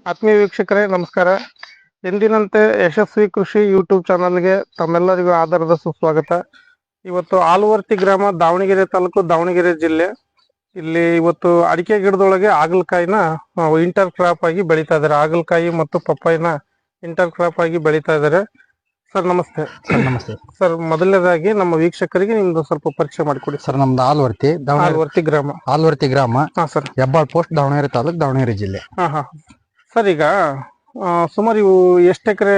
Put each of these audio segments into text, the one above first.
ಆತ್ಮೀಯ ವೀಕ್ಷಕರೇ ನಮಸ್ಕಾರ. ಎಂದಿನಂತೆ ಯಶಸ್ವಿ ಕೃಷಿ ಯೂಟ್ಯೂಬ್ ಚಾನಲ್ಗೆ ತಮ್ಮೆಲ್ಲರಿಗೂ ಆಧಾರದ ಸುಸ್ವಾಗತ. ಇವತ್ತು ಆಲುವರ್ತಿ ಗ್ರಾಮ, ದಾವಣಗೆರೆ ತಾಲೂಕು, ದಾವಣಗೆರೆ ಜಿಲ್ಲೆ. ಇಲ್ಲಿ ಇವತ್ತು ಅಡಿಕೆ ಗಿಡದೊಳಗೆ ಹಾಗಲಕಾಯಿನ ಇಂಟರ್ ಕ್ರಾಪ್ ಆಗಿ ಬೆಳೀತಾ ಇದ್ದಾರೆ. ಹಾಗಲಕಾಯಿ ಮತ್ತು ಪಪ್ಪಾಯಿನ ಇಂಟರ್ ಕ್ರಾಪ್ ಆಗಿ ಬೆಳೀತಾ ಇದ್ದಾರೆ. ಸರ್ ನಮಸ್ತೆ. ನಮಸ್ತೆ ಸರ್, ಮೊದಲನೇದಾಗಿ ನಮ್ಮ ವೀಕ್ಷಕರಿಗೆ ನಿಮ್ದು ಸ್ವಲ್ಪ ಪರಿಚಯ ಮಾಡಿಕೊಡಿ. ಸರ್. ನಮ್ದು ಆಲುವರ್ತಿ ಗ್ರಾಮ. ಹಾ ಸರ್. ಹೆಬ್ಬಾಳ್ ಪೋಸ್ಟ್, ದಾವಣಗೆರೆ ತಾಲೂಕ್, ದಾವಣಗೆರೆ ಜಿಲ್ಲೆ. ಹಾ ಸರ್, ಈಗ ಸುಮಾರು ಇವು ಎಷ್ಟು ಎಕರೆ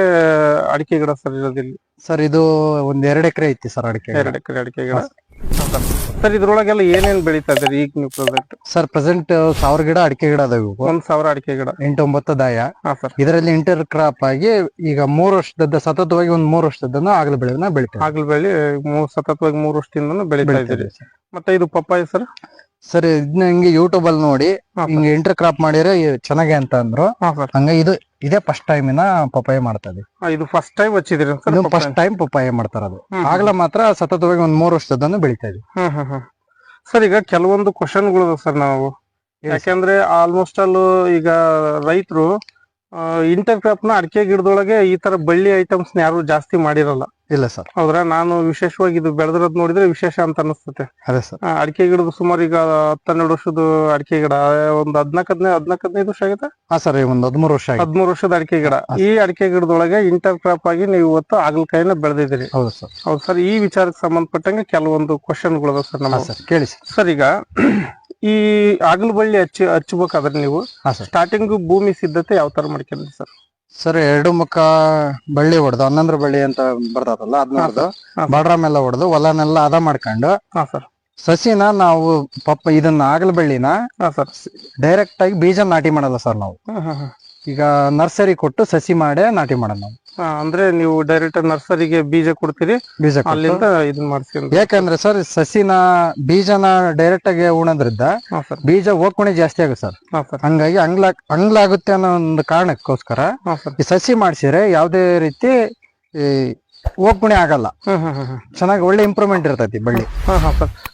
ಅಡಿಕೆ ಗಿಡ ಸರ್ ಇರೋದಿಲ್ಲಿ? ಸರ್, ಇದು ಒಂದ್ 2 ಎಕರೆ ಐತಿ ಸರ್ ಅಡಿಕೆ. 2 ಎಕರೆ ಅಡಿಕೆ ಗಿಡ. ಸರ್, ಇದ್ರೊಳಗೆಲ್ಲ ಏನೇನ್ ಬೆಳೀತಾ ಇದ್ದೀರಿ ಈಗ ನೀವು ಪ್ರೆಸೆಂಟ್? ಸರ್, ಪ್ರೆಸೆಂಟ್ 1000 ಗಿಡ ಅಡಿಕೆ ಗಿಡ ಅದಾವ. 1000 ಅಡಿಕೆ ಗಿಡ, 8-9 ದಾಯ. ಇದರಲ್ಲಿ ಇಂಟರ್ ಕ್ರಾಪ್ ಆಗಿ ಈಗ 3 ವರ್ಷದ ಸತತವಾಗಿ 3 ವರ್ಷದನ್ನ ಆಗಲ ಬೆಳೆನ ಬೆಳಿತಾರೆ. ಆಗಲ ಬೆಳೆ ಸತತವಾಗಿ 3 ವರ್ಷದಿಂದ ಬೆಳೀತಾ ಇದ್ದೀರಿ. ಮತ್ತೆ ಇದು ಪಪ್ಪಾಯಿ ಸರ್? ಸರ್, ಇದನ್ನ ಹಿಂಗೆ ಯೂಟ್ಯೂಬ್ ಅಲ್ಲಿ ನೋಡಿ ಹಿಂಗೆ ಇಂಟರ್ ಕ್ರಾಪ್ ಮಾಡಿದ್ರೆ ಚೆನ್ನಾಗಿ ಅಂತ ಅಂದ್ರು. ಹಂಗ ಇದೇ ಫಸ್ಟ್ ಟೈಮ್ ಪಪ್ಪಾಯ ಮಾಡ್ತಾ ಇದೀವಿ. ಇದು ಫಸ್ಟ್ ಟೈಮ್ ಹಚ್ಚಿದ್ರಿ? ಫಸ್ಟ್ ಟೈಮ್ ಪಪ್ಪಾಯ ಮಾಡ್ತಾರ. ಅದು ಆಗ್ಲ ಮಾತ್ರ ಸತತವಾಗಿ 3 ವರ್ಷದನ್ನು ಬೆಳಿತಾ ಇದೀವಿ. ಸರ್, ಈಗ ಕೆಲವೊಂದು ಕ್ವಶನ್ಗಳು ಸರ್ ನಾವು, ಯಾಕೆಂದ್ರೆ ಆಲ್ಮೋಸ್ಟ್ ಅಲ್ಲೂ ಈಗ ರೈತರು ಇಂಟರ್ ಕ್ರಾಪ್ ನ ಅಡಿಕೆ ಗಿಡದೊಳಗೆ ಈ ತರ ಬಳ್ಳಿ ಐಟಮ್ಸ್ ಯಾರು ಜಾಸ್ತಿ ಮಾಡಿರಲ್ಲ. ಇಲ್ಲ ಸರ್. ಹೌದ್ರಾ? ನಾನು ವಿಶೇಷವಾಗಿ ಇದು ಬೆಳೆದಿರೋದ್ ನೋಡಿದ್ರೆ ವಿಶೇಷ ಅಂತ ಅನಿಸ್ತತೆ. ಅದೇ ಸರ್. ಅಡಿಕೆ ಗಿಡದ ಸುಮಾರು ಈಗ 10-12 ವರ್ಷದ ಅಡಿಕೆ ಗಿಡ, ಒಂದು 14-15 ವರ್ಷ ಆಗಿದೆ. ಹಾ ಸರ್, ಒಂದು 13 ವರ್ಷ. 13 ವರ್ಷದ ಅಡಿಕೆ ಗಿಡ. ಈ ಅಡಿಕೆ ಗಿಡದೊಳಗೆ ಇಂಟರ್ ಕ್ರಾಪ್ ಆಗಿ ನೀವು ಇವತ್ತು ಹಾಗಲಕಾಯಿನ ಬೆಳೆದಿದ್ದೀರಿ. ಹೌದು ಸರ್. ಹೌದು ಸರ್. ಈ ವಿಚಾರಕ್ಕೆ ಸಂಬಂಧಪಟ್ಟಂಗೆ ಕೆಲವೊಂದು ಕ್ವಶನ್ಗಳು ಅದಾವ ಸರ್ ನಮ್ಮ. ಕೇಳಿ ಸರ್, ಈಗ ಈ ಹಾಗಲ ಬಳ್ಳಿ ಹಚ್ಚಬೇಕಾದ್ರೆ ನೀವು ಸ್ಟಾರ್ಟಿಂಗ್ ಭೂಮಿ ಸಿದ್ಧತೆ ಯಾವ ತರ ಮಾಡ್ಕೊಂಡ್ರಿ ಸರ್? ಸರ್, 2 ಮುಖ ಬಳ್ಳಿ ಹೊಡೆದು 11 ಬಳ್ಳಿ ಅಂತ ಬರ್ತದಲ್ಲ, ಅದನ್ನ ಹೊಡೆದು ಬಾಡ್ರಾಮೆಲ್ಲ ಹೊಡೆದು ಹೊಲನೆಲ್ಲ ಅದ ಮಾಡ್ಕೊಂಡು ಸಸಿನ ನಾವು ಇದನ್ನ ಆಗಲ ಬಳ್ಳಿನ ಡೈರೆಕ್ಟ್ ಆಗಿ ಬೀಜ ನಾಟಿ ಮಾಡಲ್ಲ ಸರ್. ನಾವು ಈಗ ನರ್ಸರಿ ಕೊಟ್ಟು ಸಸಿ ಮಾಡೇ ನಾಟಿ ಮಾಡೋದು ನಾವು. ಅಂದ್ರೆ ನೀವು ಡೈರೆಕ್ಟ್ ನರ್ಸರಿಗೆ ಬೀಜ ಕೊಡ್ತೀರಿ, ಬೀಜ ಅಲ್ಲಿಂದ ಇದನ್ನ ಮಾಡ್ಸ್ಕೊಂಡು. ಯಾಕಂದ್ರೆ ಸರ್, ಸಸಿನ ಬೀಜನ ಡೈರೆಕ್ಟ್ ಆಗಿ ಉಣದ್ರಿಂದ ಬೀಜ ಹೋಗ್ಕೊಣೆ ಜಾಸ್ತಿ ಆಗುತ್ತೆ ಸರ್. ಹಂಗಾಗಿ ಅಂಗ್ಲಾಗುತ್ತೆ ಅನ್ನೋ ಒಂದು ಕಾರಣಕ್ಕೋಸ್ಕರ ಈ ಸಸಿ ಮಾಡ್ಸಿದ್ರೆ ಯಾವ್ದೇ ರೀತಿ ಹೋಗ್ಗುಣೆ ಆಗಲ್ಲ. ಚೆನ್ನಾಗಿ ಒಳ್ಳೆ ಇಂಪ್ರೂವ್ಮೆಂಟ್ ಇರ್ತೈತಿ ಬಳ್ಳಿ.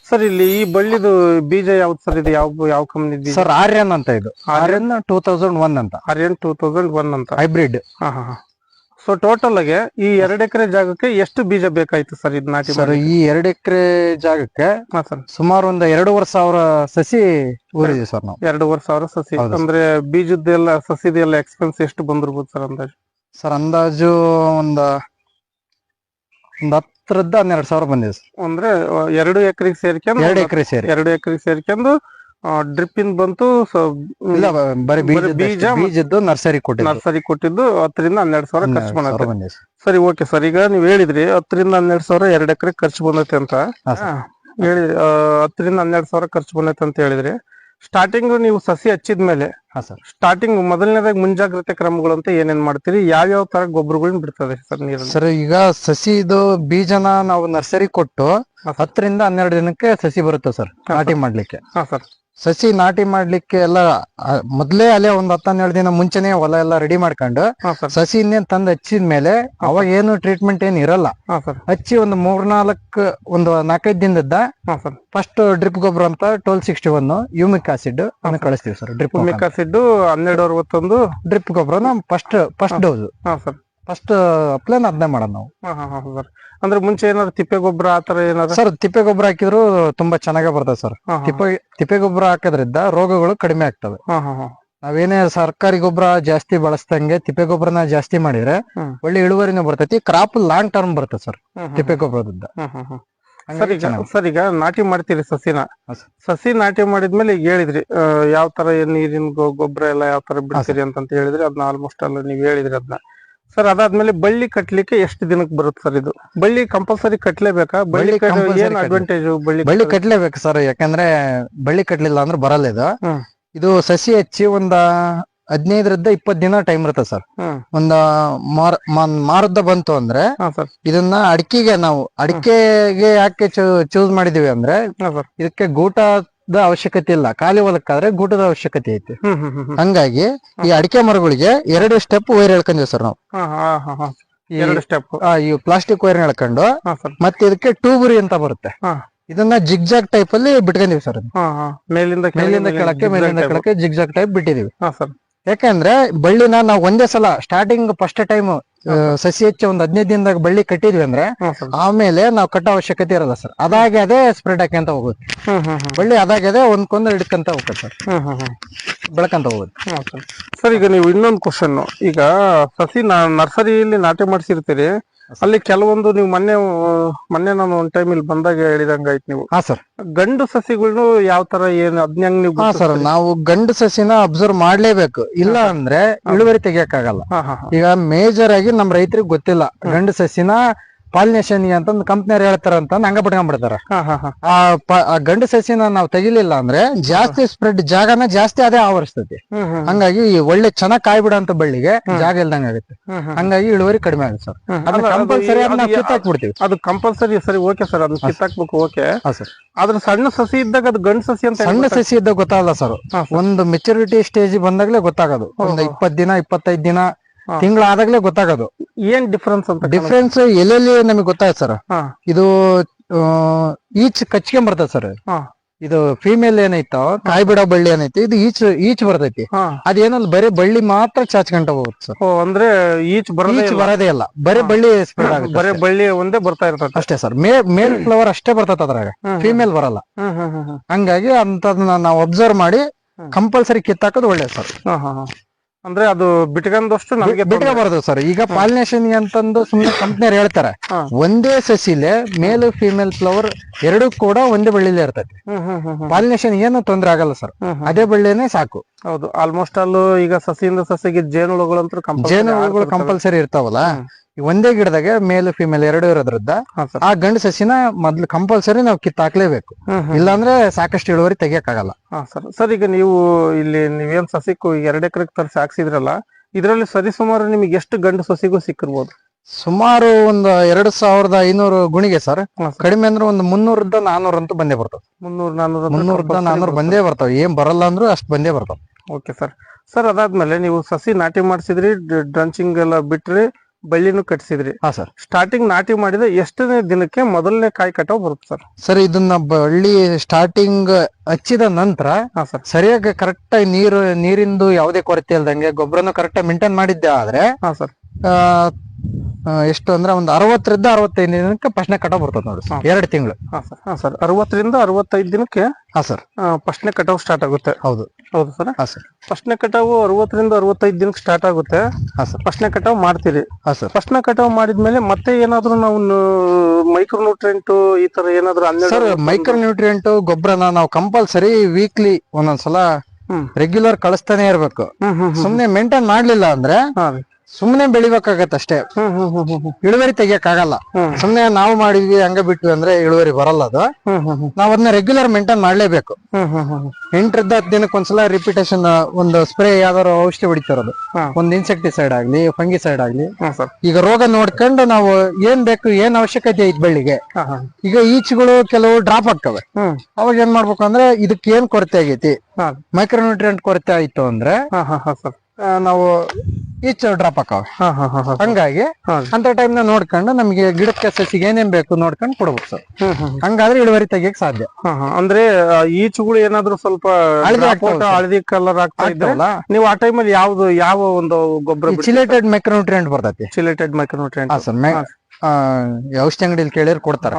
ಸರ್, ಇಲ್ಲಿ ಈ ಬಳ್ಳಿದು ಬೀಜ ಯಾವ್ದು ಸರ್? ಇದು ಯಾವ ಕಂಪನಿ ಸರ್? ಆರ್ಯನ್ ಅಂತ. ಇದು ಆರ್ಯನ್ 2001 ಅಂತ. ಆರ್ಯನ್ 2001 ಅಂತ ಹೈಬ್ರಿಡ್. ಸೊ ಟೋಟಲ್ ಆಗಿ ಈ 2 ಎಕರೆ ಜಾಗಕ್ಕೆ ಎಷ್ಟು ಬೀಜ ಬೇಕಾಯ್ತು ಸರ್ ಇದು ನಾಟಿ? ಸರ್, ಈ 2 ಎಕರೆ ಜಾಗಕ್ಕೆ ಸುಮಾರು ಒಂದು 2,500 ಸಸಿ ಊರಿದೆ ಸರ್ ನಾವು. 2,500 ಸಸಿ. ಅಂದ್ರೆ ಬೀಜದ್ದೆಲ್ಲ ಸಸಿದೆಲ್ಲ ಎಕ್ಸ್ಪೆನ್ಸ್ ಎಷ್ಟು ಬಂದಿರ್ಬೋದು ಸರ್ ಅಂದಾಜು? ಸರ್, ಅಂದಾಜು ಒಂದು 10,000-12,000 ಬಂದಿದೆ ಸರ್. ಅಂದ್ರೆ 2 ಎಕರೆಗೆ ಸೇರ್ಕೊಂಡು 2 ಎಕರೆ ಸೇರಿ 2 ಎಕರೆಗೆ ಸೇರ್ಕೊಂಡು ಡ್ರಿಪ್ ಇಂದ ಬಂತು. ಇಲ್ಲ, ಬರೀ ಬೀಜದ್ದು ನರ್ಸರಿ ಕೊಟ್ಟಿದ್ದು 10,000-12,000 ಖರ್ಚು ಬಂದೈತೆ. ಸರಿ, ಓಕೆ ಸರ್. ಈಗ ನೀವ್ ಹೇಳಿದ್ರಿ 10,000-12,000 2 ಎಕರೆ ಖರ್ಚು ಬಂದೈತೆ ಅಂತ ಹೇಳಿ. 10,000-12,000 ಖರ್ಚು ಬಂದೈತೆ ಅಂತ ಹೇಳಿದ್ರಿ. ಸ್ಟಾರ್ಟಿಂಗ್ ನೀವು ಸಸಿ ಹಚ್ಚಿದ್ಮೇಲೆ ಸ್ಟಾರ್ಟಿಂಗ್ ಮೊದಲನೇದಾಗಿ ಮುಂಜಾಗ್ರತೆ ಕ್ರಮಗಳು ಅಂತ ಏನೇನ್ ಮಾಡ್ತೀರಿ? ಯಾವ್ಯಾವ ತರ ಗೊಬ್ಬರಗಳನ್ನ ಬಿಡ್ತದೆ ಸರ್ ನೀರು? ಸರ್, ಈಗ ಸಸಿದು ಬೀಜನ ನಾವು ನರ್ಸರಿ ಕೊಟ್ಟು 10-12 ದಿನಕ್ಕೆ ಸಸಿ ಬರುತ್ತೆ ಸರ್ ನಾಟಿ ಮಾಡ್ಲಿಕ್ಕೆ. ಸಸಿ ನಾಟಿ ಮಾಡ್ಲಿಕ್ಕೆ ಎಲ್ಲ ಮೊದ್ಲೇ ಅಲ್ಲೇ ಒಂದ್ 10-12 ದಿನ ಮುಂಚೆನೆ ಹೊಲ ಎಲ್ಲ ರೆಡಿ ಮಾಡ್ಕೊಂಡು ಸಸಿ ಇನ್ನೇನ್ ತಂದ್ ಹಚ್ಚಿದ್ಮೇಲೆ ಅವಾಗ ಏನು ಟ್ರೀಟ್ಮೆಂಟ್ ಏನ್ ಇರಲ್ಲ. ಹಚ್ಚಿ ಒಂದು 4-5 ದಿನದ ಫಸ್ಟ್ ಡ್ರಿಪ್ ಗೊಬ್ಬರ ಅಂತ 1261 ಯೂಮಿಕ್ ಆಸಿಡ್ ಅನ್ನ ಕಳಿಸ್ತೀವಿ ಸರ್. ಯೂಮಿಕ್ ಆಸಿಡ್ 1261 ಡ್ರಿಪ್ ಗೊಬ್ಬರ ಫಸ್ಟ್ ಡೋಸ್. ಫಸ್ಟ್ ಅಪ್ಲೈನ್ ಅದನ್ನೇ ಮಾಡೋದು ನಾವು. ಅಂದ್ರೆ ಮುಂಚೆ ಏನಾದ್ರು ತಿಪ್ಪೆ ಗೊಬ್ಬರ ಆತರ ಏನಾದ್ರು? ಸರ್, ತಿಪ್ಪೆ ಗೊಬ್ಬರ ಹಾಕಿದ್ರು ತುಂಬಾ ಚೆನ್ನಾಗೇ ಬರ್ತದೆ ಸರ್. ತಿಪ್ಪೆ ಗೊಬ್ಬರ ಹಾಕೋದ್ರಿಂದ ರೋಗಗಳು ಕಡಿಮೆ ಆಗ್ತವೆ. ನಾವೇನೇ ಸರ್ಕಾರಿ ಗೊಬ್ಬರ ಜಾಸ್ತಿ ಬಳಸ್ದಂಗೆ ತಿಪ್ಪೆ ಗೊಬ್ಬರನ ಜಾಸ್ತಿ ಮಾಡಿದ್ರೆ ಒಳ್ಳೆ ಇಳುವರಿನೂ ಬರ್ತೈತಿ. ಕ್ರಾಪ್ ಲಾಂಗ್ ಟರ್ಮ್ ಬರ್ತದೆ ಸರ್ ತಿಪ್ಪೆ ಗೊಬ್ಬರದಿಂದ. ಸರ್, ಈಗ ನಾಟಿ ಮಾಡ್ತೀರಿ ಸಸಿನ. ಸಸಿ ನಾಟಿ ಮಾಡಿದ್ಮೇಲೆ ಈಗ ಹೇಳಿದ್ರಿ ಯಾವ ತರ ನೀರಿನ ಗೊಬ್ಬರ ಎಲ್ಲ ಯಾವ ತರ ಬಿಡ್ತೀರಿ ಅಂತ ಹೇಳಿದ್ರಿ. ಅದನ್ನ ಆಲ್ಮೋಸ್ಟ್ ಅಲ್ಲ ನೀವ್ ಹೇಳಿದ್ರಿ ಅದನ್ನ. ಸರ್, ಅದಾದ್ಮೇಲೆ ಬಳ್ಳಿ ಕಟ್ಲಿಕ್ಕೆ ಎಷ್ಟು ದಿನಕ್ಕೆ ಬರುತ್ತೆ ಸರ್ ಇದು? ಬಳ್ಳಿ ಕಂಪಲ್ಸರಿ ಕಟ್ಲೇಬೇಕಾ? ಬಳ್ಳಿ ಏನ್ ಅಡ್ವಾಂಟೇಜ್? ಬಳ್ಳಿ ಕಟ್ಲೇಬೇಕು ಸರ್. ಯಾಕಂದ್ರೆ ಬಳ್ಳಿ ಕಟ್ಲಿಲ್ಲ ಅಂದ್ರೆ ಬರಲ್ಲ ಇದು. ಇದು ಸಸಿ ಹಚ್ಚಿ ಒಂದ 15-20 ದಿನ ಟೈಮ್ ಇರುತ್ತೆ ಸರ್. ಒಂದ ಮಾರುದ್ದ ಬಂತು ಅಂದ್ರೆ ಇದನ್ನ ಅಡಿಕೆಗೆ ಯಾಕೆ ಚೂಸ್ ಮಾಡಿದೀವಿ ಅಂದ್ರೆ ಇದಕ್ಕೆ ಗೂಟದ ಅವಶ್ಯಕತೆ ಇಲ್ಲ. ಖಾಲಿ ಹೊಲಕ್ಕಾದ್ರೆ ಗೂಟದ ಅವಶ್ಯಕತೆ ಐತಿ. ಹಂಗಾಗಿ ಈ ಅಡಿಕೆ ಮರಗಳಿಗೆ 2 ಸ್ಟೆಪ್ ವೈರ್ ಎಳ್ಕೊಂಡಿವಿ ಸರ್ ನಾವು. ಈ ಪ್ಲಾಸ್ಟಿಕ್ ವೈರ್ ಎಳ್ಕೊಂಡು ಮತ್ತೆ ಇದಕ್ಕೆ ಟ್ಯೂಬರಿ ಅಂತ ಬರುತ್ತೆ. ಇದನ್ನ ಜಿಗ್ಜಾಗ್ ಟೈಪ್ ಅಲ್ಲಿ ಬಿಟ್ಕೊಂಡಿವಿ ಸರ್. ಮೇಲಿಂದ ಕೆಳಕ್ಕೆ ಜಿಗ್ಜಾಗ್ ಟೈಪ್ ಬಿಟ್ಟಿದೀವಿ. ಯಾಕಂದ್ರೆ ಬಳ್ಳಿನ ನಾವು ಒಂದೇ ಸಲ ಸ್ಟಾರ್ಟಿಂಗ್ ಫಸ್ಟ್ ಟೈಮ್ ಸಸಿ ಹೆಚ್ಚಿ ಒಂದ್ 15 ದಿನದಾಗ ಬಳ್ಳಿ ಕಟ್ಟಿದ್ವಿ ಅಂದ್ರೆ ಆಮೇಲೆ ನಾವು ಕಟ್ಟೋ ಅವಶ್ಯಕತೆ ಇರಲ್ಲ ಸರ್. ಅದಾಗೆ ಅದೇ ಸ್ಪ್ರೆಡ್ ಹಾಕ್ಯಂತ ಹೋಗುತ್ತೆ. ಬಳ್ಳಿ ಅದಾಗೆ ಅದೇ ಒಂದ್ಕೊಂದು ಹಿಡ್ಕಂತ ಹೋಗುತ್ತೆ ಸರ್, ಬೆಳಕಂತ ಹೋಗುತ್ತೆ. ಸರ್ ಈಗ ನೀವು ಇನ್ನೊಂದು ಕ್ವಶನ್, ಈಗ ಸಸಿ ನರ್ಸರಿಯಲ್ಲಿ ನಾಟಿ ಮಾಡಿಸಿರ್ತೀರಿ, ಅಲ್ಲಿ ಕೆಲವೊಂದು ನೀವು ಮೊನ್ನೆ ನಾನು ಒಂದ್ ಟೈಮ್ ಇಲ್ಲಿ ಬಂದಾಗ ಹೇಳಿದಂಗ ಆಯ್ತು ನೀವು. ಹಾ ಸರ್. ಗಂಡು ಸಸಿಗಳ್ನು ಯಾವ ತರ ಏನು ಅದ್ನ್ಯಾಂಗ್ ನೀವು? ಹಾ ಸರ್, ನಾವು ಗಂಡು ಸಸಿನ ಅಬ್ಸರ್ವ್ ಮಾಡ್ಲೇಬೇಕು, ಇಲ್ಲ ಅಂದ್ರೆ ಇಳುವರಿ ತೆಗಿಯಕ್ಕಾಗಲ್ಲ. ಈಗ ಮೇಜರ್ ಆಗಿ ನಮ್ ರೈತರಿಗೆ ಗೊತ್ತಿಲ್ಲ, ಗಂಡು ಸಸಿನ ಪಾಲಿನೇಷನ್ ಅಂತ ಕಂಪ್ನಿಯವ್ರು ಹೇಳ್ತಾರ ಅಂತ ಹಂಗ ಬಿಟ್ಕೊಂಡ್ಬಿಡ್ತಾರ. ಆ ಗಂಡು ಸಸಿನ ನಾವು ತೆಗಿಲಿಲ್ಲ ಅಂದ್ರೆ ಜಾಸ್ತಿ ಸ್ಪ್ರೆಡ್ ಜಾಗನ ಜಾಸ್ತಿ ಅದೇ ಆವರಿಸ್ತೈತಿ. ಹಂಗಾಗಿ ಒಳ್ಳೆ ಚೆನ್ನಾಗ್ ಕಾಯಿ ಬಿಡಂತ ಬಳ್ಳಿಗೆ ಜಾಗ ಇಲ್ದಂಗ ಆಗುತ್ತೆ. ಹಂಗಾಗಿ ಇಳುವರಿ ಕಡಿಮೆ ಆಗುತ್ತೆ ಸರ್. ಕಂಪಲ್ಸರಿ ಕಿತ್ತಾಕ್ಬಿಡ್ತೀವಿ. ಅದು ಕಂಪಲ್ಸರಿ. ಸರಿ, ಓಕೆ ಸರ್, ಅದನ್ನ ಕಿತ್ತಾಕ್ಬೇಕು, ಓಕೆ. ಆದ್ರೆ ಸಣ್ಣ ಸಸಿ ಇದ್ದಾಗ ಅದು ಗಂಡು ಸಸಿ ಅಂತ ಸಣ್ಣ ಸಸಿ ಇದ್ದಾಗ ಗೊತ್ತಾಗಲ್ಲ ಸರ್. ಒಂದು ಮೆಚುರಿಟಿ ಸ್ಟೇಜ್ ಬಂದಾಗ್ಲೇ ಗೊತ್ತಾಗೋದು. ಒಂದು 20 ದಿನ 25 ದಿನ ತಿಂಗಳಾದಾಗ್ಲೇ ಗೊತ್ತಾಗೋದು. ಏನ್ ಡಿಫ್ರೆನ್ಸ್ ಅಂತ? ಡಿಫ್ರೆನ್ಸ್ ಎಲ್ಲೆಲ್ಲಿ ನಮಗೆ ಗೊತ್ತಾಯ್ತು ಸರ್. ಇದು ಈಚ್ ಕಚ್ಕೊಂಡ್ ಬರ್ತದೆ ಸರ್. ಇದು ಫೀಮೇಲ್ ಏನೈತೋ ಕಾಯಿ ಬಿಡೋ ಬಳ್ಳಿ ಏನೈತಿ, ಇದು ಈಚ್ ಬರ್ತೈತಿ. ಅದೇನಲ್ಲ ಬರೀ ಬಳ್ಳಿ ಮಾತ್ರ ಚಾಚ್ಕೊಂಡ ಹೋಗುತ್ತೆ ಸರ್. ಅಂದ್ರೆ ಈಚ್ ಬರೋದೇ ಇಲ್ಲ, ಬರೀ ಬಳ್ಳಿ ಸ್ಪ್ರೆಡ್ ಆಗುತ್ತೆ. ಬರೀ ಬಳ್ಳಿ ಒಂದೇ ಬರ್ತಾ ಇರ್ತದೆ ಅಷ್ಟೇ ಸರ್. ಮೇಲ್ ಫ್ಲವರ್ ಅಷ್ಟೇ ಬರ್ತೈತೆ ಅದ್ರಾಗ, ಫೀಮೇಲ್ ಬರಲ್ಲ. ಹಂಗಾಗಿ ಅಂತದನ್ನ ನಾವು ಅಬ್ಸರ್ವ್ ಮಾಡಿ ಕಂಪಲ್ಸರಿ ಕಿತ್ತಾಕೋದು ಒಳ್ಳೇದು ಸರ್. ಅಂದ್ರೆ ಅದು ಬಿಟ್ಕೊಂಡಷ್ಟು ನಮಗೆ ಬಿಟ್ಕೋಬಾರ್ದು ಸರ್. ಈಗ ಪಾಲಿನೇಷನ್ ಅಂತಂದು ಸುಮ್ಮನೆ ಕಂಪ್ನಿಯವ್ರು ಹೇಳ್ತಾರೆ, ಒಂದೇ ಸಸಿಲೆ ಮೇಲ್ ಫಿಮೇಲ್ ಫ್ಲವರ್ ಎರಡು ಕೂಡ ಒಂದೇ ಬಳ್ಳಿಲೇ ಇರ್ತೈತಿ. ಪಾಲಿನೇಷನ್ ಏನು ತೊಂದ್ರೆ ಆಗಲ್ಲ ಸರ್, ಅದೇ ಬಳ್ಳಿನೇ ಸಾಕು. ಹೌದು, ಆಲ್ಮೋಸ್ಟ್ ಅಲ್ಲೂ ಈಗ ಸಸಿಯಿಂದ ಸಸಿಗೆ ಜೇನುಹುಳುಗಳಂತೂ ಜೇನುಹುಳುಗಳು ಕಂಪಲ್ಸರಿ ಇರ್ತಾವಲ್ಲ. ಒಂದೇ ಗಿಡದಾಗೆ ಮೇಲ್ ಫಿಮೇಲ್ ಎರಡು ಇರೋದ್ರದ್ದ ಆ ಗಂಡು ಸಸಿನ ಮೊದ್ಲು ಕಂಪಲ್ಸರಿ ನಾವು ಕಿತ್ತಾಕ್ಲೇಬೇಕು, ಇಲ್ಲಾಂದ್ರೆ ಸಾಕಷ್ಟು ಇಳುವರಿ ತೆಗಿಯಕ್ಕಾಗಲ್ಲ. ಸರ್, ಈಗ ನೀವು ಇಲ್ಲಿ ನೀವೇನ್ ಸಸಿಗೂ 2 ಎಕರೆಗೆ ತರಿಸಿ ಹಾಕ್ಸಿದ್ರಲ್ಲ, ಇದ್ರಲ್ಲಿ ಸರಿಸುಮಾರು ನಿಮಗೆ ಎಷ್ಟು ಗಂಡು ಸಸಿಗೂ ಸಿಕ್ಕಿರ್ಬೋದು? ಸುಮಾರು ಒಂದು 2500 ಗುಣಿಗೆ ಸರ್. ಕಡಿಮೆ ಅಂದ್ರೆ ಒಂದು 300-400 ಅಂತೂ ಬಂದೇ ಬರ್ತವೆ. 300-400 ಬಂದೇ ಬರ್ತಾವ. ಏನ್ ಬರಲ್ಲ ಅಂದ್ರೂ ಅಷ್ಟು ಬಂದೇ ಬರ್ತಾವ. Okay sir. ಸರ್, ಅದಾದ್ಮೇಲೆ ನೀವು ಸಸಿ ನಾಟಿ ಮಾಡಿಸಿದ್ರಿ, ಡ್ರಂಚಿಂಗ್ ಎಲ್ಲ ಬಿಟ್ರಿ, ಬಳ್ಳಿನೂ ಕಟ್ಸಿದ್ರಿ. ಸರ್, ಸ್ಟಾರ್ಟಿಂಗ್ ನಾಟಿ ಮಾಡಿದ ಎಷ್ಟನೇ ದಿನಕ್ಕೆ ಮೊದಲನೇ ಕಾಯಿ ಕಟಾವ್ ಬರುತ್ತೆ ಸರ್? ಸರ್, ಇದನ್ನ ಬಳ್ಳಿ ಸ್ಟಾರ್ಟಿಂಗ್ ಹಚ್ಚಿದ ನಂತರ ಸರಿಯಾಗಿ ಕರೆಕ್ಟ್ ಆಗಿ ನೀರಿಂದು ಯಾವುದೇ ಕೊರತೆ ಇಲ್ದಂಗೆ ಗೊಬ್ಬರನು ಕರೆಕ್ಟ್ ಆಗಿ ಮೇಂಟೈನ್ ಮಾಡಿದ್ದೆ ಆದ್ರೆ ಸರ್ ಎಷ್ಟು ಅಂದ್ರೆ ಒಂದು 60-65 ದಿನಕ್ಕೆ ಫಸ್ಟ್ನೇ ಕಟಾವ್ ಬರ್ತದೆ ನೋಡಿ, 2 ತಿಂಗಳು. ಸರ್ 60-65 ದಿನಕ್ಕೆ ಸರ್ ಫಸ್ಟ್ನೇ ಕಟಾವ್ ಸ್ಟಾರ್ಟ್ ಆಗುತ್ತೆ. ಹೌದು ಸರ್. ಫಸ್ಟ್ನೇ ಕಟಾವು 60-65 ದಿನಕ್ಕೆ ಸ್ಟಾರ್ಟ್ ಆಗುತ್ತೆ. ಫಸ್ಟ್ನೇ ಕಟಾವ್ ಮಾಡ್ತೀರಿ. ಫಸ್ಟ್ನೇ ಕಟಾವ್ ಮಾಡಿದ್ಮೇಲೆ ಮತ್ತೆ ಏನಾದ್ರು ನಾವು ಮೈಕ್ರೋ ನ್ಯೂಟ್ರಿಯೆಂಟ್ ಈ ತರ ಏನಾದ್ರು? ಸರ್, ಮೈಕ್ರೋ ನ್ಯೂಟ್ರಿಯೆಂಟ್ ಗೊಬ್ಬರನ ನಾವು ಕಂಪಲ್ಸರಿ ವೀಕ್ಲಿ ಒಂದೊಂದ್ಸಲ ರೆಗ್ಯುಲರ್ ಕಳಿಸ್ತಾನೆ ಇರ್ಬೇಕು. ಸುಮ್ನೆ ಮೇಂಟೈನ್ ಮಾಡ್ಲಿಲ್ಲ ಅಂದ್ರೆ ಸುಮ್ನೆ ಬೆಳಿಬೇಕಾಗತ್ತೆ ಅಷ್ಟೇ, ಇಳುವರಿ ತೆಗಿಯಕ್ಕಾಗಲ್ಲ. ಸುಮ್ನೆ ನಾವು ಮಾಡಿದ್ವಿ ಹಂಗ ಬಿಟ್ವಿ ಅಂದ್ರೆ ಇಳುವರಿ ಬರಲ್ಲ. ಅದು ನಾವ್ ಅದನ್ನ ರೆಗ್ಯುಲರ್ ಮೇಂಟೈನ್ ಮಾಡ್ಲೇಬೇಕು. 8-10 ದಿನಕ್ಕೊಂದ್ಸಲ ರಿಪಿಟೇಷನ್ ಒಂದು ಸ್ಪ್ರೇ ಯಾವ್ದಾರು ಔಷಧಿ ಹೊಡಿತಿರೋದು, ಒಂದ್ ಇನ್ಸೆಕ್ಟಿಸೈಡ್ ಆಗ್ಲಿ ಫಂಗಿಸೈಡ್ ಆಗ್ಲಿ. ಈಗ ರೋಗ ನೋಡ್ಕೊಂಡು ನಾವು ಏನ್ ಬೇಕು, ಏನ್ ಅವಶ್ಯಕತೆ ಐತ್ ಬೆಳ್ಳಿಗೆ. ಈಗ ಈಚುಗಳು ಕೆಲವು ಡ್ರಾಪ್ ಆಗ್ತವೆ, ಅವಾಗ ಏನ್ ಮಾಡ್ಬೇಕು ಅಂದ್ರೆ ಇದಕ್ಕೆ ಏನ್ ಕೊರತೆ ಆಗೈತಿ, ಮೈಕ್ರೋ ನ್ಯೂಟ್ರಿಯೆಂಟ್ ಕೊರತೆ ಆಯ್ತು ಅಂದ್ರೆ ನಾವು ಈಚು ಡ್ರಾಪ್ ಹಾಕವ. ಹಂಗಾಗಿ ಅಂತ ಟೈಮ್ ನ ನೋಡ್ಕೊಂಡು ನಮ್ಗೆ ಗಿಡಕ್ಕೆ ಸಸಿಗೆ ಏನೇನ್ ಬೇಕು ನೋಡ್ಕೊಂಡು ಕೊಡ್ಬೇಕು ಸರ್. ಹಂಗಾದ್ರೆ ಇಳುವರಿ ತೆಗಿಯಕ್ ಸಾಧ್ಯ. ಅಂದ್ರೆ ಈಚುಗಳು ಏನಾದ್ರು ಸ್ವಲ್ಪ ಹಳದಿ ಕಲರ್ ಆಗ್ತಾ ಇದ್ರಲ್ಲ, ನೀವು ಆ ಟೈಮಲ್ಲಿ ಯಾವ ಒಂದು ಗೊಬ್ಬರ? ಚಿಲೇಟೆಡ್ ಮೈಕ್ರೋನ್ಯೂಟ್ರಿಯೆಂಟ್ ಬರ್ತೈತಿ. ಚಿಲೇಟೆಡ್ ಮೈಕ್ರೋನ್ಯೂಟ್ರಿಯೆಂಟ್ ಔಷಧಿ ಅಂಗಡಿಯಲ್ಲಿ ಕೇಳಿದ್ರೆ ಕೊಡ್ತಾರೆ.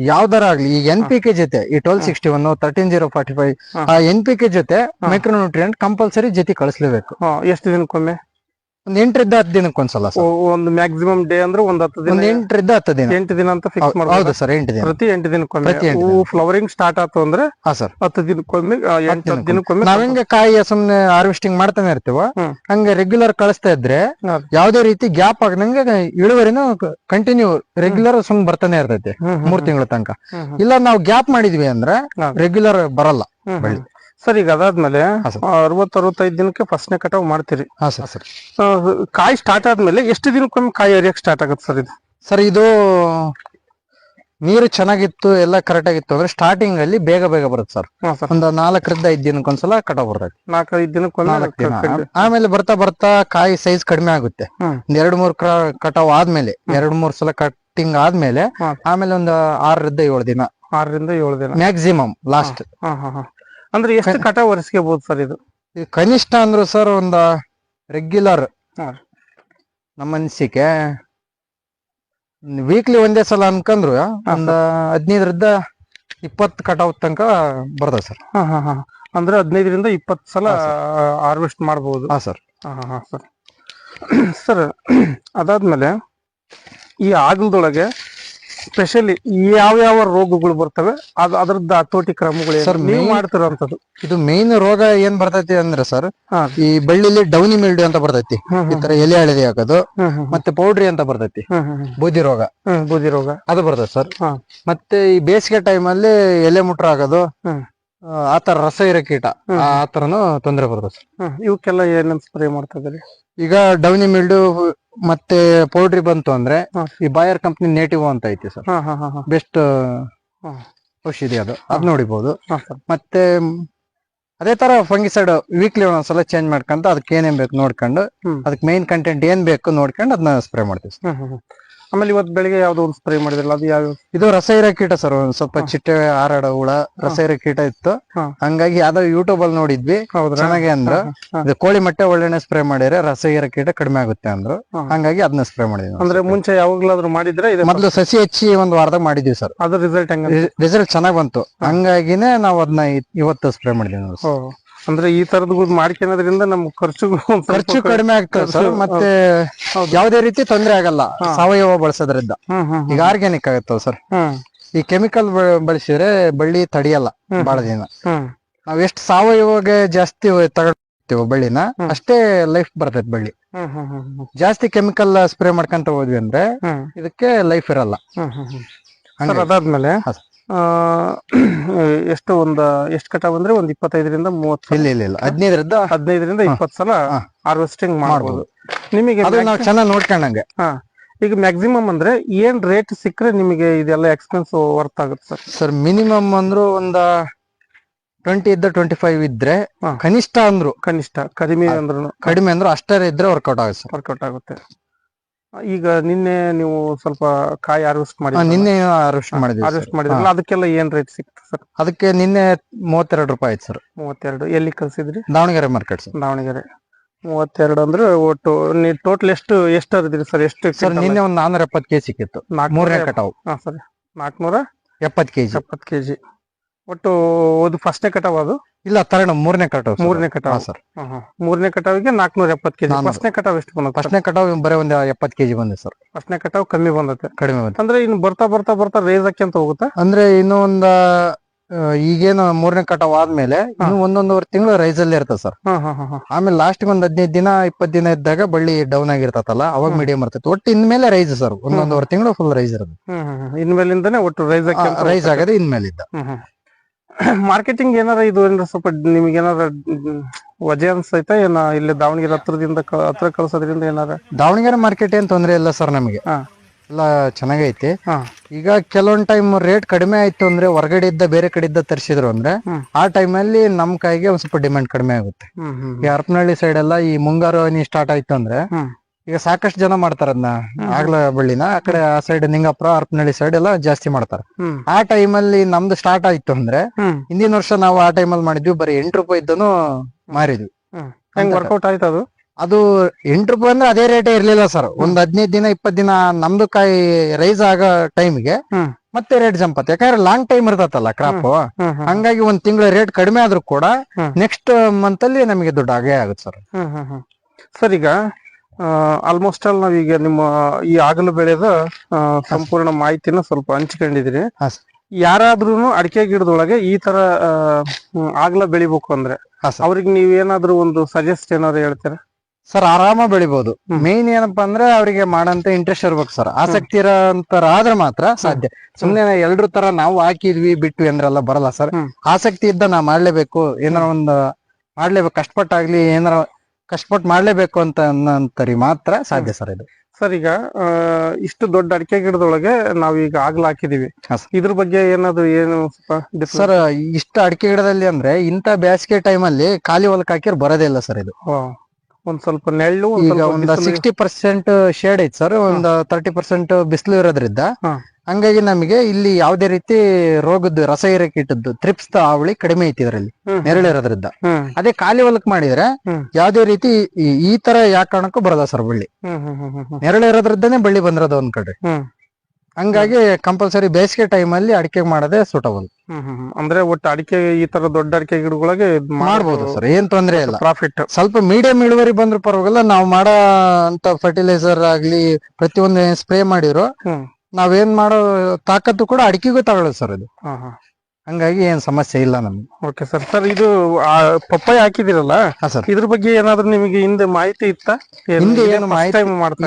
ಯಾವ್ದಾರ ಆಗ್ಲಿ, ಈಗ NPK ಜೊತೆ ಈ 1261 13-045 ಆ NPK ಜೊತೆ ಮೈಕ್ರೋನ್ಯೂಟ್ರಿಯೆಂಟ್ ಕಂಪಲ್ಸರಿ ಜೊತೆ ಕಳಿಸ್ಲೇಬೇಕು. ಎಷ್ಟು ದಿನಕ್ಕೊಮ್ಮೆ? ಒಂದ್ 8-10 ದಿನಕ್ಕೊಂದ್ಸಲ. ಒಂದು ಮ್ಯಾಕ್ಸಿಮಮ್ ಡೇ ಅಂದ್ರೆ ಒಂದು 10 ದಿನ. 8-10 ದಿನ. 8 ದಿನ ಅಂತ ಫಿಕ್ಸ್ ಮಾಡ್ಬೋದು. ಹೌದು ಸರ್, 8 ದಿನ. ಪ್ರತಿ 8 ದಿನಕ್ಕೊಮ್ಮೆ. ಫ್ಲವರಿಂಗ್ ಸ್ಟಾರ್ಟ್ ಆಯ್ತು ಅಂದ್ರೆ 10 ದಿನಕ್ಕೊಮ್ಮೆ, 8 ದಿನಕ್ಕೊಮ್ಮೆ. ನಾವ್ ಹೆಂಗ ಕಾಯಿ ಸುಮ್ನೆ ಹಾರ್ವೆಸ್ಟಿಂಗ್ ಮಾಡ್ತಾನೆ ಇರ್ತೀವ, ಹಂಗೆ ರೆಗ್ಯುಲರ್ ಕಳಿಸ್ತಾ ಇದ್ರೆ ಯಾವ್ದೇ ರೀತಿ ಗ್ಯಾಪ್ ಆಗದಂಗೆ ಇಳುವರಿನೂ ಕಂಟಿನ್ಯೂ ರೆಗ್ಯುಲರ್ ಸುಮ್ ಬರ್ತಾನೆ ಇರ್ತೈತಿ 3 ತಿಂಗಳ ತನಕ. ಇಲ್ಲ ನಾವು ಗ್ಯಾಪ್ ಮಾಡಿದ್ವಿ ಅಂದ್ರೆ ರೆಗ್ಯುಲರ್ ಬರಲ್ಲ ಬೆಳೆ. ಸರ್, ಈಗ ಅದಾದ್ಮೇಲೆ 60-65 ದಿನಕ್ಕೆ ಫಸ್ಟ್ನೇ ಕಟಾವ್ ಮಾಡ್ತೀರಿ. ಕಾಯಿ ಸ್ಟಾರ್ಟ್ ಆದ್ಮೇಲೆ ಎಷ್ಟು ದಿನಕ್ಕೊಮ್ಮೆ ಕಾಯಿ ಹರಿಯಕ್ ಸ್ಟಾರ್ಟ್ ಆಗುತ್ತೆ ಸರ್ ಇದು? ಸರ್, ಇದು ನೀರು ಚೆನ್ನಾಗಿತ್ತು, ಎಲ್ಲ ಕರೆಕ್ಟ್ ಆಗಿತ್ತು ಅಂದ್ರೆ ಸ್ಟಾರ್ಟಿಂಗ್ ಅಲ್ಲಿ ಬೇಗ ಬರುತ್ತೆ ಸರ್. ಒಂದು 4-5 ದಿನಕ್ಕೊಂದ್ಸಲ ಕಟಾವ್ ಬರ್ತೈತಿ. 4-5 ದಿನಕ್ಕೊಮ್ಮೆ. ಆಮೇಲೆ ಬರ್ತಾ ಕಾಯಿ ಸೈಜ್ ಕಡಿಮೆ ಆಗುತ್ತೆ. 2-3 ಕಟಾವ್ ಆದ್ಮೇಲೆ, 2-3 ಸಲ ಕಟ್ಟಿಂಗ್ ಆದ್ಮೇಲೆ ಆಮೇಲೆ ಒಂದು 6-7 ದಿನ. 6-7 ದಿನ ಮ್ಯಾಕ್ಸಿಮಮ್ ಲಾಸ್ಟ್. ಅಂದ್ರೆ ಎಷ್ಟು ಕಟಾವ್ ಒರೆಸ್ಕೋಬಹುದು ಸರ್ ಇದು? ಕನಿಷ್ಠ ಅಂದ್ರು ಸರ್ ಒಂದು ರೆಗ್ಯುಲರ್ ಹಾ. ನಮ್ಮ ಅನಿಸಿಕೆ ವೀಕ್ಲಿ ಒಂದೇ ಸಲ ಅನ್ಕಂದ್ರು ಒಂದ್ 15ರಿಂದ 20 ಕಟಾವ್ ತನಕ ಬರ್ತದೆ ಸರ್. ಹಾ ಹಾ ಹಾ ಅಂದ್ರೆ 15ರಿಂದ 20 ಸಲ ಹಾರ್ವೆಸ್ಟ್ ಮಾಡಬಹುದು. ಹಾ ಸರ್. ಹಾ ಹಾ ಸರ್. ಸರ್ ಅದಾದ್ಮೇಲೆ ಈ ಆಗಲದೊಳಗೆ ಸ್ಪೆಷಲಿ ಯಾವ ರೋಗಗಳು ಬರ್ತವೆ ಅದ್ರದ್ದು ಹತೋಟಿ ಕ್ರಮಗಳು ಸರ್ ನೀವು ಮಾಡ್ತಿರೋಂಥದ್ದು? ಇದು ಮೇನ್ ರೋಗ ಏನ್ ಬರ್ತೈತಿ ಅಂದ್ರೆ ಸರ್, ಹಾ. ಈ ಬಳ್ಳಿಲಿ ಡೌನಿ ಮಿಲ್ಡ್ಯೂ ಅಂತ ಬರ್ತೈತಿ. ಈ ತರ ಎಲೆ ಹಳದಿ ಹಾಕೋದು. ಮತ್ತೆ ಪೌಡ್ರಿ ಅಂತ ಬರ್ತೈತಿ, ಬೂದಿ ರೋಗ. ಬೂದಿ ರೋಗ ಅದು ಬರ್ತದೆ ಸರ್. ಹಾ. ಮತ್ತೆ ಈ ಬೇಸಿಗೆ ಟೈಮ್ ಅಲ್ಲಿ ಎಲೆ ಮುಟ್ರ ಆಗೋದು, ಆತರ ರಸ ಇರೋ ಕೀಟ, ಆತರನು ತೊಂದರೆ ಬರ್ತದೆ ಸರ್. ಇವಕ್ಕೆಲ್ಲ ಏನೇನ್ ಸ್ಪ್ರೇ ಮಾಡ್ತಾ ಇದ್ದೀರಿ? ಈಗ ಡೌನಿ ಮಿಲ್ಡ್ಯೂ ಮತ್ತೆ ಪೌಡ್ರಿ ಬಂತು ಅಂದ್ರೆ ಈ ಬಾಯರ್ ಕಂಪ್ನಿ ನೇಟಿವ್ ಅಂತ ಐತಿ ಸರ್, ಬೆಸ್ಟ್ ಔಷಧಿ ಅದು, ಅದ್ ನೋಡಿಬಹುದು. ಮತ್ತೆ ಅದೇ ತರ ಫಂಗಿಸೈಡ್ ವೀಕ್ಲಿ ಒಂದೊಂದ್ಸಲ ಚೇಂಜ್ ಮಾಡ್ಕೊಂತ ಅದಕ್ಕೆ ಏನೇನ್ ಬೇಕು ನೋಡ್ಕೊಂಡು, ಅದಕ್ಕೆ ಮೇನ್ ಕಂಟೆಂಟ್ ಏನ್ ಬೇಕು ನೋಡ್ಕೊಂಡು ಅದನ್ನ ಸ್ಪ್ರೇ ಮಾಡ್ತೀವಿ ಸರ್. ಆಮೇಲೆ ಇವತ್ತು ಬೆಳಿಗ್ಗೆ ಯಾವ್ದೋ ಒಂದು ಸ್ಪ್ರೇ ಮಾಡಿದ್ರಲ್ಲ, ಅದು ಯಾವ? ಇದು ರಸ ಇರೋ ಕೀಟ ಸರ್. ಒಂದ್ ಸ್ವಲ್ಪ ಚಿಟ್ಟೆ ಹಾರಾಡೋ ಹುಳ, ರಸ ಇರೋ ಕೀಟ ಇತ್ತು. ಹಂಗಾಗಿ ಯಾವ್ದೋ ಯೂಟ್ಯೂಬ್ ಅಲ್ಲಿ ನೋಡಿದ್ವಿ, ಚೆನ್ನಾಗಿ ಅಂದ್ರು ಇದು ಕೋಳಿ ಮೊಟ್ಟೆ ಒಳ್ಳೆಣ್ಣೆ ಸ್ಪ್ರೇ ಮಾಡಿದ್ರೆ ರಸ ಇರೋ ಕೀಟ ಕಡಿಮೆ ಆಗುತ್ತೆ ಅಂದ್ರು. ಹಂಗಾಗಿ ಅದನ್ನ ಸ್ಪ್ರೇ ಮಾಡಿದ್ವಿ. ಅಂದ್ರೆ ಮುಂಚೆ ಯಾವಾಗ್ಲಾದ್ರು ಮಾಡಿದ್ರೆ? ಮೊದ್ಲು ಸಸಿ ಹಚ್ಚಿ ಒಂದ್ ವಾರದಾಗ ಮಾಡಿದ್ವಿ ಸರ್. ಅದ್ರ ರಿಸಲ್ಟ್ ಹೆಂಗ? ರಿಸಲ್ಟ್ ಚೆನ್ನಾಗ್ ಬಂತು. ಹಂಗಾಗಿನೇ ನಾವ್ ಅದನ್ನ ಇವತ್ತು ಸ್ಪ್ರೇ ಮಾಡಿದ್ವಿ. ಅಂದ್ರೆ ಈ ತರದ್ ಮಾಡ್ಕೊಳೋದ್ರಿಂದ ನಮ್ ಖರ್ಚು ಕಡಿಮೆ ಆಗ್ತದೆ ಸರ್. ಮತ್ತೆ ಯಾವ್ದೇ ರೀತಿ ತೊಂದರೆ ಆಗಲ್ಲ ಸಾವಯವ ಬಳಸೋದ್ರಿಂದ. ಈಗ ಆರ್ಗ್ಯಾನಿಕ್ ಆಗುತ್ತಲ್ಲ ಸರ್. ಈ ಕೆಮಿಕಲ್ ಬಳಸಿದ್ರೆ ಬಳ್ಳಿ ತಡಿಯಲ್ಲ ಬಹಳ ದಿನ. ನಾವ್ ಎಷ್ಟು ಸಾವಯವಗೆ ಜಾಸ್ತಿ ತಗೊಳ್ತೀವಿ ಬಳ್ಳಿನ, ಅಷ್ಟೇ ಲೈಫ್ ಬರ್ತೈತೆ ಬಳ್ಳಿ. ಜಾಸ್ತಿ ಕೆಮಿಕಲ್ ಸ್ಪ್ರೇ ಮಾಡ್ಕೊಂತ ಹೋದ್ವಿ ಅಂದ್ರೆ ಇದಕ್ಕೆ ಲೈಫ್ ಇರಲ್ಲ. ಅದಾದ್ಮೇಲೆ ಎಷ್ಟು ಕಟಾವ್ ಅಂದ್ರೆ ಒಂದ್ 25ರಿಂದ 30? ಇಲ್ಲ 15ರಿಂದ 20 ಸಲ ಹಾರ್ವೆಸ್ಟಿಂಗ್ ಮಾಡಬಹುದು ನಿಮಗೆ. ನಾವು ಚೆನ್ನಾಗಿ ನೋಡ್ಕೊಂಡಂಗೆ. ಈಗ ಮ್ಯಾಕ್ಸಿಮಮ್ ಅಂದ್ರೆ ಏನ್ ರೇಟ್ ಸಿಕ್ಕರೆ ನಿಮಗೆ ಇದೆಲ್ಲ ಎಕ್ಸ್ಪೆನ್ಸ್ ವರ್ತ್ ಆಗುತ್ತೆ ಸರ್? ಸರ್ ಮಿನಿಮಮ್ ಅಂದ್ರು ಒಂದ 20-25 ಇದ್ರೆ, ಕನಿಷ್ಠ ಕಡಿಮೆ ಅಂದ್ರು ಅಷ್ಟೇ ಇದ್ರೆ ವರ್ಕೌಟ್ ಆಗುತ್ತೆ. ಈಗ ನಿನ್ನೆ ನೀವು ಸ್ವಲ್ಪ ಕಾಯಿ ಹಾರ್ವೆಸ್ಟ್ ಮಾಡಿದ್ರಲ್ಲ, ಅದಕ್ಕೆಲ್ಲ ಏನ್ ರೇಟ್ ಸಿಕ್ತು ಸರ್? ಅದಕ್ಕೆ ನಿನ್ನೆ 32 ರೂಪಾಯಿ ಆಯ್ತು ಸರ್. 32? ಎಲ್ಲಿ ಕಳ್ಸಿದ್ರಿ? Davangere market sir. ದಾವಣಗೆರೆ. 32 ಅಂದ್ರೆ ಒಟ್ಟು ನೀವು ಟೋಟಲ್ ಎಷ್ಟು ಹರಿದ್ರಿ ಸರ್? ಎಷ್ಟು ಸರ್? ನಿನ್ನೆ ಒಂದ್ 470 ಕೆಜಿ ಸಿಕ್ಕಿತ್ತು. 3ನೇ ಕಟಾವು. ಸರಿ, 470 ಕೆಜಿ. 70 ಕೆಜಿ ಒಟ್ಟು. ಅದು ಫಸ್ಟ್ನೇ ಕಟಾವ್? ಅದು ಇಲ್ಲ, ಮೂರನೇ ಕಟಾವ್. ಸರ್. 3ನೇ ಕಟಾವಿಗೆ 470 ಕೆಜಿ. ಫಸ್ಟ್ನೇ ಕಟಾವ್ ಎಷ್ಟು ಬಂದ? ಫಸ್ಟ್ನೇ ಕಟಾವ್ ಬರೀ ಒಂದ್ 70 ಕೆಜಿ ಬಂದಿದೆ ಸರ್. ಫಸ್ಟ್ನೇ ಕಟಾವ್ ಕಡಿಮೆ ಬಂದತ್ತೆ. ಅಂದ್ರೆ ಇನ್ನು ಬರ್ತಾ ರೈಸ್ ಹಾಕ್ಯಂತ ಹೋಗುತ್ತಾ? ಅಂದ್ರೆ ಇನ್ನು ಒಂದ ಈಗೇನು 3ನೇ ಕಟಾವ್ ಆದ್ಮೇಲೆ ಇನ್ನು 1.5 ತಿಂಗಳು ರೈಸ್ ಅಲ್ಲಿ ಇರ್ತದೆ ಸರ್. ಆಮೇಲೆ ಲಾಸ್ಟ್ ಒಂದ್ 15 ದಿನ 20 ದಿನ ಇದ್ದಾಗ ಬಳ್ಳಿ ಡೌನ್ ಆಗಿರ್ತತಲ್ಲ, ಅವಾಗ ಮೀಡಿಯಂ ಇರ್ತೈತೆ. ಒಟ್ಟು ಇನ್ಮೇಲೆ ರೈಸ್ ಸರ್. 1.5 ತಿಂಗಳು ಫುಲ್ ರೈಸ್ ಇರೋದು. ಇನ್ಮೇಲಿಂದಾನೆ ಒಟ್ಟು ರೈಸ್ ಆಗದೆ ಇನ್ಮೇಲಿದ್ದ. ಮಾರ್ಕೆಟಿಂಗ್ ಏನಾರ ಇದು ಸ್ವಲ್ಪ ನಿಮ್ಗೆ ಏನಾರ ವಜೆ ಅನ್ಸೈತಾ ಏನ? ಇಲ್ಲಿ ದಾವಣಗೆರೆ ಹತ್ರ ಕಳ್ಸೋದ್ರಿಂದ ಏನಾರ? ದಾವಣಗೆರೆ ಮಾರ್ಕೆಟ್ ಏನ್ ತೊಂದ್ರೆ ಇಲ್ಲ ಸರ್ ನಮಗೆ, ಎಲ್ಲ ಚೆನ್ನಾಗೈತಿ. ಈಗ ಕೆಲವೊಂದ್ ಟೈಮ್ ರೇಟ್ ಕಡಿಮೆ ಆಯ್ತು ಅಂದ್ರೆ, ಹೊರಗಡೆ ಇದ್ದ ಬೇರೆ ಕಡೆ ಇದ್ದ ತರಿಸಿದ್ರು ಅಂದ್ರೆ, ಆ ಟೈಮ್ ಅಲ್ಲಿ ನಮ್ ಕಾಯಿಗೆ ಒಂದ್ ಸ್ವಲ್ಪ ಡಿಮ್ಯಾಂಡ್ ಕಡಿಮೆ ಆಗುತ್ತೆ. ಈ ಹರಪನಹಳ್ಳಿ ಸೈಡ್ ಎಲ್ಲ ಈ ಮುಂಗಾರು ಹನಿ ಸ್ಟಾರ್ಟ್ ಆಯ್ತು ಅಂದ್ರೆ, ಈಗ ಸಾಕಷ್ಟು ಜನ ಮಾಡ್ತಾರ ಅದನ್ನ ಆಗ್ಲ ಬಳ್ಳಿನ. ಆ ಕಡೆ ಆ ಸೈಡ್ ನಿಂಗಾಪುರ, ಹರಪನಹಳ್ಳಿ ಸೈಡ್ ಎಲ್ಲ ಜಾಸ್ತಿ ಮಾಡ್ತಾರ. ಆ ಟೈಮ್ ಅಲ್ಲಿ ನಮ್ದು ಸ್ಟಾರ್ಟ್ ಆಯ್ತು ಅಂದ್ರೆ, ಹಿಂದಿನ ವರ್ಷ ನಾವು ಆ ಟೈಮ್ ಅಲ್ಲಿ ಮಾಡಿದ್ವಿ, ಬರೀ 8 ರೂಪಾಯಿ ಇದ್ದನು ಮಾರಿದ್ವಿ. ವರ್ಕೌಟ್ ಆಯ್ತು ಅದು 8 ರೂಪಾಯಿ ಅಂದ್ರೆ ಅದೇ ರೇಟೇ ಇರ್ಲಿಲ್ಲ ಸರ್. ಒಂದ್ 15 ದಿನ 20 ದಿನ ನಮ್ದು ಕಾಯಿ ರೈಸ್ ಆಗೋ ಟೈಮ್ಗೆ ಮತ್ತೆ ರೇಟ್ ಜಂಪ್ ಆಗುತ್ತೆ. ಯಾಕಂದ್ರೆ ಲಾಂಗ್ ಟೈಮ್ ಇರ್ತತಲ್ಲ ಕ್ರಾಪ್. ಹಂಗಾಗಿ ಒಂದ್ ತಿಂಗಳ ರೇಟ್ ಕಡಿಮೆ ಆದ್ರೂ ಕೂಡ ನೆಕ್ಸ್ಟ್ ಮಂತ್ ಅಲ್ಲಿ ನಮಗೆ ದುಡ್ಡು ಆಗೇ ಆಗುತ್ತೆ ಸರ್. ಸರ್, ಈಗ ಆಲ್ಮೋಸ್ಟ್ ಆಲ್ ನಾವೀಗ ನಿಮ್ಮ ಈ ಆಗಲು ಬೆಳೆದ ಸಂಪೂರ್ಣ ಮಾಹಿತಿನ ಸ್ವಲ್ಪ ಹಂಚ್ಕೊಂಡಿದ್ರಿ. ಯಾರಾದ್ರೂ ಅಡಿಕೆ ಗಿಡದೊಳಗೆ ಈ ತರ ಆಗ್ಲ ಬೆಳಿಬೇಕು ಅಂದ್ರೆ ಅವ್ರಿಗೆ ನೀವೇನಾದ್ರೂ ಒಂದು ಸಜೆಸ್ಟ್ ಏನಾದ್ರು ಹೇಳ್ತೀರಾ? ಸರ್, ಆರಾಮ ಬೆಳಿಬಹುದು. ಮೇನ್ ಏನಪ್ಪಾ ಅಂದ್ರೆ ಅವ್ರಿಗೆ ಮಾಡಂತ ಇಂಟ್ರೆಸ್ಟ್ ಇರ್ಬೇಕು ಸರ್. ಆಸಕ್ತಿ ಇರೋಂತರ ಆದ್ರೆ ಮಾತ್ರ ಸಾಧ್ಯ. ಸುಮ್ನೆ ಎಲ್ರ ತರ ನಾವು ಹಾಕಿದ್ವಿ ಬಿಟ್ವಿ ಅಂದ್ರೆಲ್ಲ ಬರಲ್ಲ ಸರ್. ಆಸಕ್ತಿ ಇದ್ದ ನಾ ಮಾಡ್ಲೇಬೇಕು, ಏನಾರ ಒಂದು ಮಾಡ್ಲೇಬೇಕು, ಕಷ್ಟಪಟ್ಟಾಗ್ಲಿ ಏನಾರ ಕಷ್ಟಪಟ್ಟು ಮಾಡ್ಲೇಬೇಕು ಅಂತ ಅನ್ನಂತರಿ ಮಾತ್ರ ಸಾಧ್ಯ ಸರ್ ಇದು. ಸರ್, ಈಗ ಇಷ್ಟು ದೊಡ್ಡ ಅಡಿಕೆ ಗಿಡದೊಳಗೆ ನಾವೀಗ ಆಗ್ಲ ಹಾಕಿದೀವಿ, ಇದ್ರ ಬಗ್ಗೆ ಏನಾದ್ರು ಏನು ಸರ್? ಇಷ್ಟ ಅಡಿಕೆ ಗಿಡದಲ್ಲಿ ಅಂದ್ರೆ ಇಂತ ಬೇಸಿಗೆ ಟೈಮ್ ಅಲ್ಲಿ ಖಾಲಿ ಹೊಲಕ್ ಹಾಕಿರ್ ಬರೋದೇ ಇಲ್ಲ ಸರ್ ಇದು. ಒಂದ್ ಸ್ವಲ್ಪ ನೆಳ್ಳು ಈಗ ಒಂದ್ 60% ಶೇಡ್ ಐತಿ ಸರ್, ಒಂದ್ 30% ಬಿಸಿಲು ಇರೋದ್ರಿಂದ ಹಂಗಾಗಿ ನಮಗೆ ಇಲ್ಲಿ ಯಾವುದೇ ರೀತಿ ರೋಗದ ರಸ ಕೀಟದ್ದು ತ್ರಿಪ್ಸ್ ಹಾವಳಿ ಕಡಿಮೆ ಐತಿ ಇದರಲ್ಲಿ ನೆರಳಿರೋದ್ರಿಂದ. ಅದೇ ಖಾಲಿ ಹೊಲಕ್ ಮಾಡಿದ್ರೆ ಯಾವ್ದೇ ರೀತಿ ಈ ತರ ಯಾವ ಕಾರಣಕ್ಕೂ ಬರಲ್ಲ ಸರ್ ಬಳ್ಳಿ. ನೆರಳಿರೋದ್ರಿಂದಾನೇ ಬಳ್ಳಿ ಬಂದಿರೋದು ಒಂದ್ ಕಡೆ. ಹಂಗಾಗಿ ಕಂಪಲ್ಸರಿ ಬೇಸಿಗೆ ಟೈಮ್ ಅಲ್ಲಿ ಅಡಿಕೆ ಮಾಡೋದೇ ಸೂಟಬಲ್. ಅಂದ್ರೆ ಒಟ್ಟು ಅಡಿಕೆ ಈ ತರ ದೊಡ್ಡ ಅಡಿಕೆ ಗಿಡಗಳಿಗೆ ಮಾಡ್ಬೋದು ಸರ್, ಏನ್ ತೊಂದ್ರೆ ಇಲ್ಲ. ಪ್ರಾಫಿಟ್ ಸ್ವಲ್ಪ ಮೀಡಿಯಂ ಇಳುವರಿ ಬಂದ್ರು ಪರವಾಗಿಲ್ಲ. ನಾವು ಮಾಡೋ ಅಂತ ಫರ್ಟಿಲೈಸರ್ ಆಗ್ಲಿ ಪ್ರತಿಯೊಂದು ಸ್ಪ್ರೇ ಮಾಡಿರೋ ನಾವೇನ್ ಮಾಡೋ ತಾಕತ್ತು ಕೂಡ ಅಡಿಕೆಗೂ ತಗೊಳ್ಳೋದು ಸರ್ ಇದು. ಹಂಗಾಗಿ ಏನ್ ಸಮಸ್ಯೆ ಇಲ್ಲ ನಮ್ಗೆ. Okay sir. ಸರ್ ಇದು ಪಪ್ಪಾಯ ಹಾಕಿದಿರಲ್ಲ ಸರ್, ಇದ್ರ ಬಗ್ಗೆ ಏನಾದ್ರು ನಿಮಗೆ ಹಿಂದೆ ಮಾಹಿತಿ ಇತ್ತಾ? ಹಿಂದೆ ಏನು ಮಾಹಿತಿ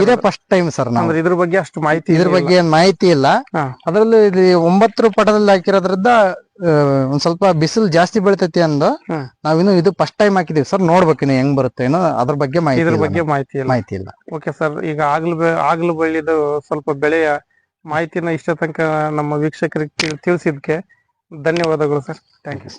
ಇದೇ ಫಸ್ಟ್ ಟೈಮ್ ಸರ್. ನಾವು ಇದ್ರ ಬಗ್ಗೆ ಅಷ್ಟು ಮಾಹಿತಿ ಇದ್ರ ಬಗ್ಗೆ ಏನ್ ಮಾಹಿತಿ ಇಲ್ಲ. ಅದ್ರಲ್ಲಿ ಇಲ್ಲಿ 9 ಪಟದಲ್ಲಿ ಹಾಕಿರೋದ್ರಿಂದ ಒಂದ್ ಸ್ವಲ್ಪ ಬಿಸಿಲು ಜಾಸ್ತಿ ಬೀಳ್ತೈತಿ ಅಂದು ನಾವಿನ್ನು ಇದು ಫಸ್ಟ್ ಟೈಮ್ ಹಾಕಿದೀವಿ ಸರ್. ನೋಡ್ಬೇಕಿನ್ನು ಹೆಂಗ್ ಬರುತ್ತೆ ಏನೋ ಅದ್ರ ಬಗ್ಗೆ ಮಾಹಿತಿ ಇಲ್ಲ. Okay sir. ಈಗ ಆಗ್ಲು ಬಳ್ಳಿದು ಸ್ವಲ್ಪ ಬೆಳೆಯ ಮಾಹಿತಿನ ಇಷ್ಟ ತನಕ ನಮ್ಮ ವೀಕ್ಷಕರಿಗೆ ತಿಳಿಸಿದ್ಕೆ ಧನ್ಯವಾದಗಳು ಸರ್. Thank you.